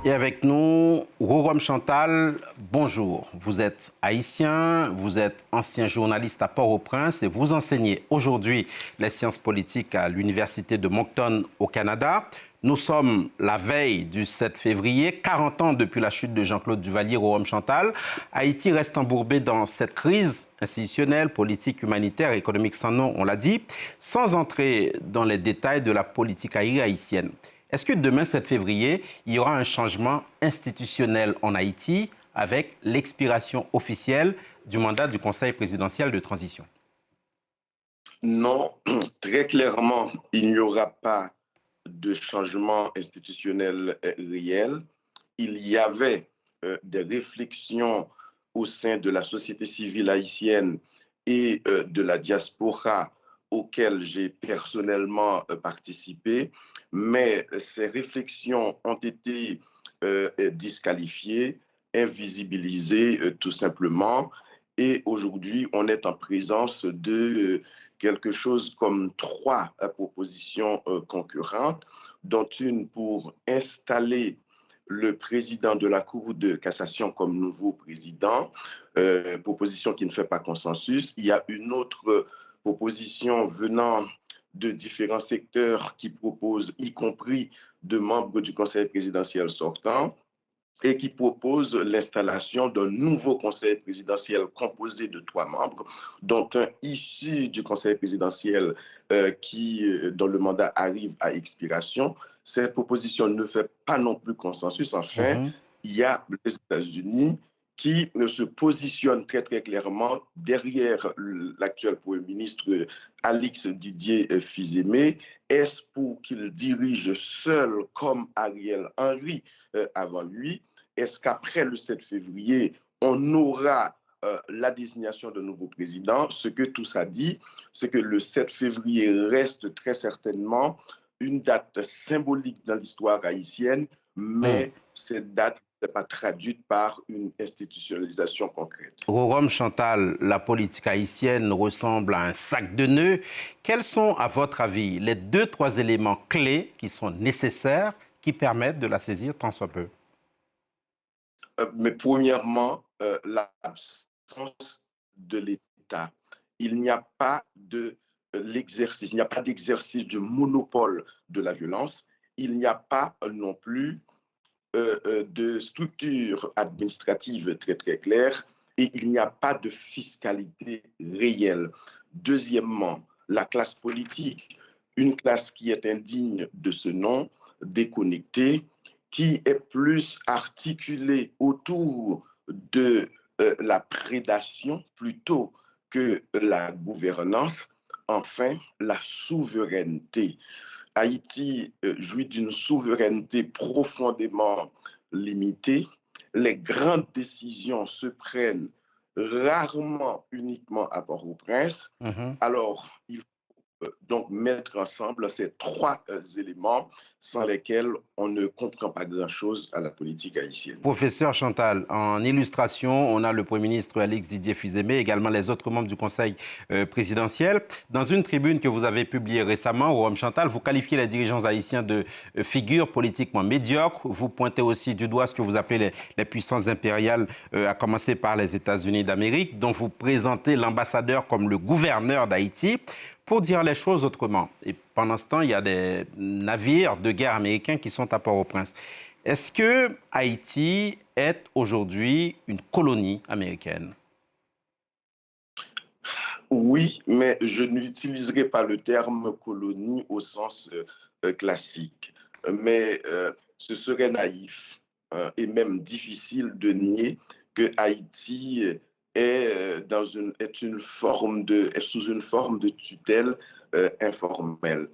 Et avec nous, Rorom Chantal, bonjour. Vous êtes haïtien, vous êtes ancien journaliste à Port-au-Prince et vous enseignez aujourd'hui les sciences politiques à l'Université de Moncton au Canada. Nous sommes la veille du 7 février, 40 ans depuis la chute de Jean-Claude Duvalier, Rorom Chantal. Haïti reste embourbé dans cette crise institutionnelle, politique, humanitaire et économique sans nom, on l'a dit, sans entrer dans les détails de la politique haïtienne. Est-ce que demain, 7 février, il y aura un changement institutionnel en Haïti avec l'expiration officielle du mandat du Conseil présidentiel de transition? Non, très clairement, il n'y aura pas de changement institutionnel réel. Il y avait des réflexions au sein de la société civile haïtienne et de la diaspora auxquelles j'ai personnellement participé, mais ces réflexions ont été disqualifiées, invisibilisées tout simplement. Et aujourd'hui, on est en présence de quelque chose comme 3 propositions concurrentes, dont une pour installer le président de la Cour de cassation comme nouveau président, proposition qui ne fait pas consensus. Il y a une autre proposition venant de différents secteurs qui proposent, y compris de membres du Conseil présidentiel sortant, et qui propose l'installation d'un nouveau conseil présidentiel composé de 3 membres, dont un issu du conseil présidentiel dont le mandat arrive à expiration. Cette proposition ne fait pas non plus consensus. Enfin, il y a les États-Unis qui se positionnent très très clairement derrière l'actuel Premier ministre Alix Didier Fils-Aimé. Est-ce pour qu'il dirige seul comme Ariel Henry avant lui? Est-ce qu'après le 7 février, on aura la désignation d'un nouveau président? Ce que tout ça dit, c'est que le 7 février reste très certainement une date symbolique dans l'histoire haïtienne, mais cette date n'est pas traduite par une institutionnalisation concrète. Rorom Chantal, la politique haïtienne ressemble à un sac de nœuds. Quels sont, à votre avis, les 2-3 éléments clés qui sont nécessaires, qui permettent de la saisir tant soit peu? Mais premièrement, l'absence de l'État. Il n'y a pas de l'exercice, il n'y a pas d'exercice du monopole de la violence. Il n'y a pas non plus de structure administrative très très claire et il n'y a pas de fiscalité réelle. Deuxièmement, la classe politique, une classe qui est indigne de ce nom, déconnectée, qui est plus articulée autour de la prédation plutôt que la gouvernance. Enfin, la souveraineté. Haïti jouit d'une souveraineté profondément limitée. Les grandes décisions se prennent rarement uniquement à Port-au-Prince. Alors, il faut donc mettre ensemble ces 3 éléments sans lesquels on ne comprend pas grand-chose à la politique haïtienne. Professeur Chantal, en illustration, on a le Premier ministre Alix Didier Fils-Aimé, également les autres membres du Conseil présidentiel. Dans une tribune que vous avez publiée récemment, Rorom Chantal, vous qualifiez les dirigeants haïtiens de figures politiquement médiocres. Vous pointez aussi du doigt ce que vous appelez les puissances impériales, à commencer par les États-Unis d'Amérique, dont vous présentez l'ambassadeur comme le gouverneur d'Haïti. Pour dire les choses autrement, et pendant ce temps, il y a des navires de guerre américains qui sont à Port-au-Prince. Est-ce que Haïti est aujourd'hui une colonie américaine? Oui, mais je n'utiliserai pas le terme colonie au sens classique. Mais ce serait naïf et même difficile de nier que Haïti est sous une forme de tutelle informelle.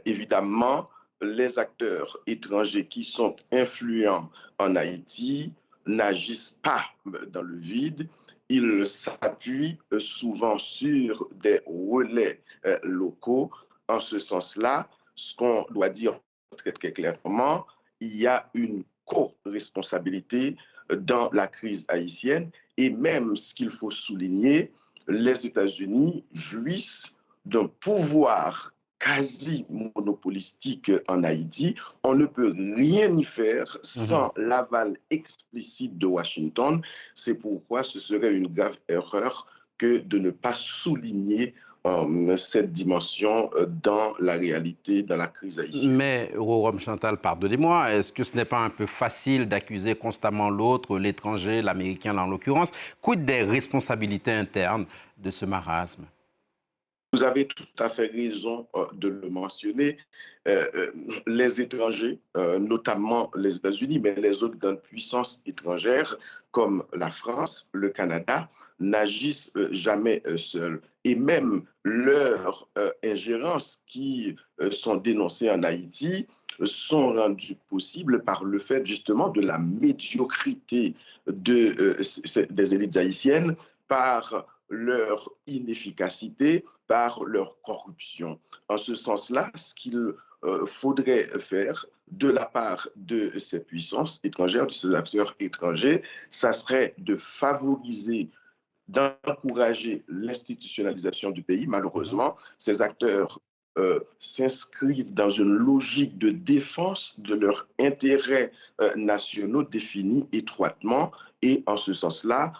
Évidemment, les acteurs étrangers qui sont influents en Haïti n'agissent pas dans le vide. Ils s'appuient souvent sur des relais locaux. En ce sens-là, ce qu'on doit dire très, très clairement, il y a une co-responsabilité dans la crise haïtienne et même, ce qu'il faut souligner, les États-Unis jouissent d'un pouvoir quasi monopolistique en Haïti. On ne peut rien y faire sans l'aval explicite de Washington. C'est pourquoi ce serait une grave erreur que de ne pas souligner cette dimension dans la réalité, dans la crise haïtienne. Mais, Rorom Chantal, pardonnez-moi, est-ce que ce n'est pas un peu facile d'accuser constamment l'autre, l'étranger, l'américain en l'occurrence? Quid des responsabilités internes de ce marasme? Vous avez tout à fait raison de le mentionner. Les étrangers, notamment les États-Unis, mais les autres grandes puissances étrangères comme la France, le Canada, n'agissent jamais seuls. Et même leurs ingérences qui sont dénoncées en Haïti sont rendues possibles par le fait justement de la médiocrité des élites haïtiennes, par leur inefficacité, par leur corruption. En ce sens-là, ce qu'il faudrait faire de la part de ces puissances étrangères, de ces acteurs étrangers, ça serait de favoriser, d'encourager l'institutionnalisation du pays. Malheureusement, ces acteurs s'inscrivent dans une logique de défense de leurs intérêts nationaux définis étroitement, et en ce sens-là,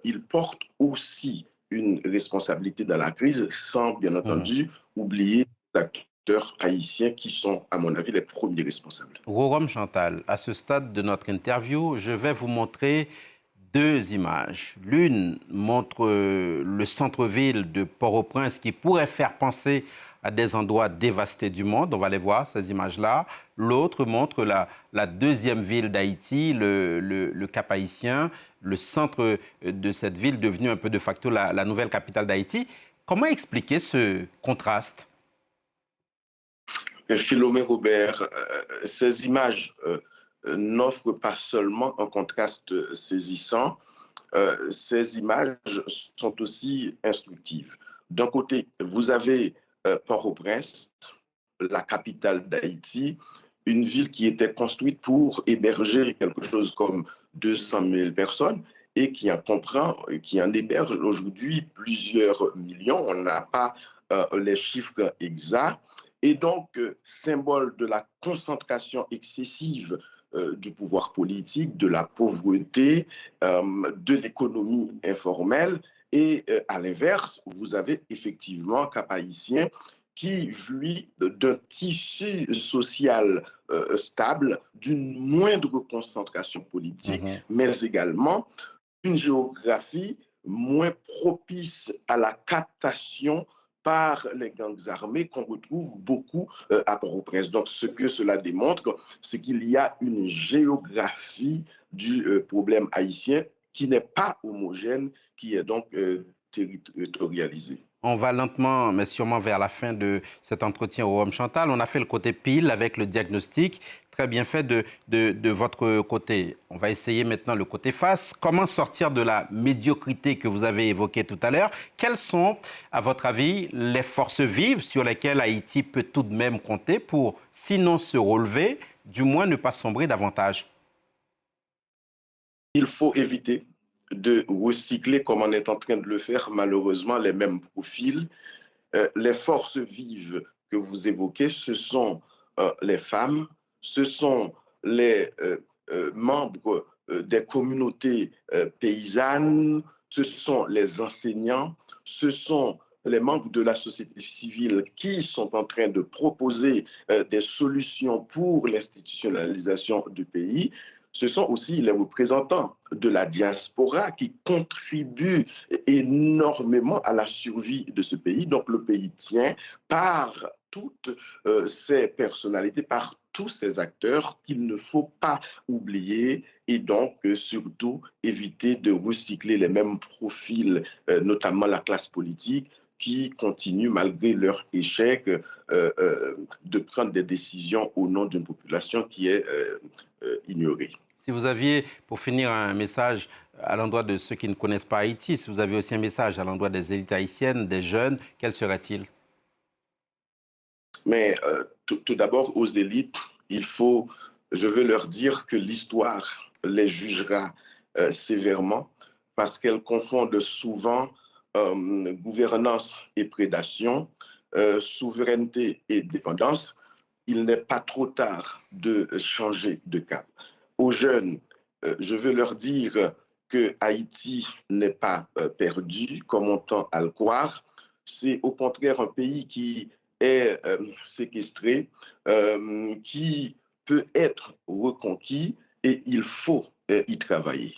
ils portent aussi une responsabilité dans la crise, sans bien entendu oublier les acteurs haïtiens qui sont, à mon avis, les premiers responsables. Rorom Chantal, à ce stade de notre interview, je vais vous montrer deux images. L'une montre le centre-ville de Port-au-Prince qui pourrait faire penser à des endroits dévastés du monde. On va les voir, ces images-là. L'autre montre la deuxième ville d'Haïti, le Cap-Haïtien, le centre de cette ville devenue un peu de facto la nouvelle capitale d'Haïti. Comment expliquer ce contraste? Philomé Robert, ces images n'offrent pas seulement un contraste saisissant, ces images sont aussi instructives. D'un côté, vous avez Port-au-Prince, la capitale d'Haïti, une ville qui était construite pour héberger quelque chose comme 200 000 personnes et qui en comprend, qui en héberge aujourd'hui plusieurs millions. On n'a pas les chiffres exacts. Et donc, symbole de la concentration excessive du pouvoir politique, de la pauvreté, de l'économie informelle. Et à l'inverse, vous avez effectivement Cap-Haïtien qui jouit d'un tissu social stable, d'une moindre concentration politique, mais également une géographie moins propice à la captation par les gangs armés qu'on retrouve beaucoup à Port-au-Prince. Donc, ce que cela démontre, c'est qu'il y a une géographie du problème haïtien qui n'est pas homogène, qui est donc territorialisée. On va lentement, mais sûrement vers la fin de cet entretien au Rorom Chantal. On a fait le côté pile avec le diagnostic, très bien fait de votre côté. On va essayer maintenant le côté face. Comment sortir de la médiocrité que vous avez évoquée tout à l'heure? Quelles sont, à votre avis, les forces vives sur lesquelles Haïti peut tout de même compter pour, sinon se relever, du moins ne pas sombrer davantage? Il faut éviter de recycler, comme on est en train de le faire, malheureusement, les mêmes profils. Les forces vives que vous évoquez, ce sont les femmes, ce sont les membres des communautés paysannes, ce sont les enseignants, ce sont les membres de la société civile qui sont en train de proposer des solutions pour l'institutionnalisation du pays. Ce sont aussi les représentants de la diaspora qui contribuent énormément à la survie de ce pays. Donc le pays tient par toutes ces personnalités, par tous ces acteurs qu'il ne faut pas oublier, et donc surtout éviter de recycler les mêmes profils, notamment la classe politique, qui continuent, malgré leur échec, de prendre des décisions au nom d'une population qui est ignorée. Si vous aviez, pour finir, un message à l'endroit de ceux qui ne connaissent pas Haïti, si vous aviez aussi un message à l'endroit des élites haïtiennes, des jeunes, quel serait-il? Mais tout d'abord, aux élites, je veux leur dire que l'histoire les jugera sévèrement parce qu'elles confondent souvent gouvernance et prédation. souveraineté et dépendance, il n'est pas trop tard de changer de cap. Aux jeunes, je veux leur dire que Haïti n'est pas perdu, comme on tend à le croire. C'est au contraire un pays qui est séquestré, qui peut être reconquis et il faut y travailler.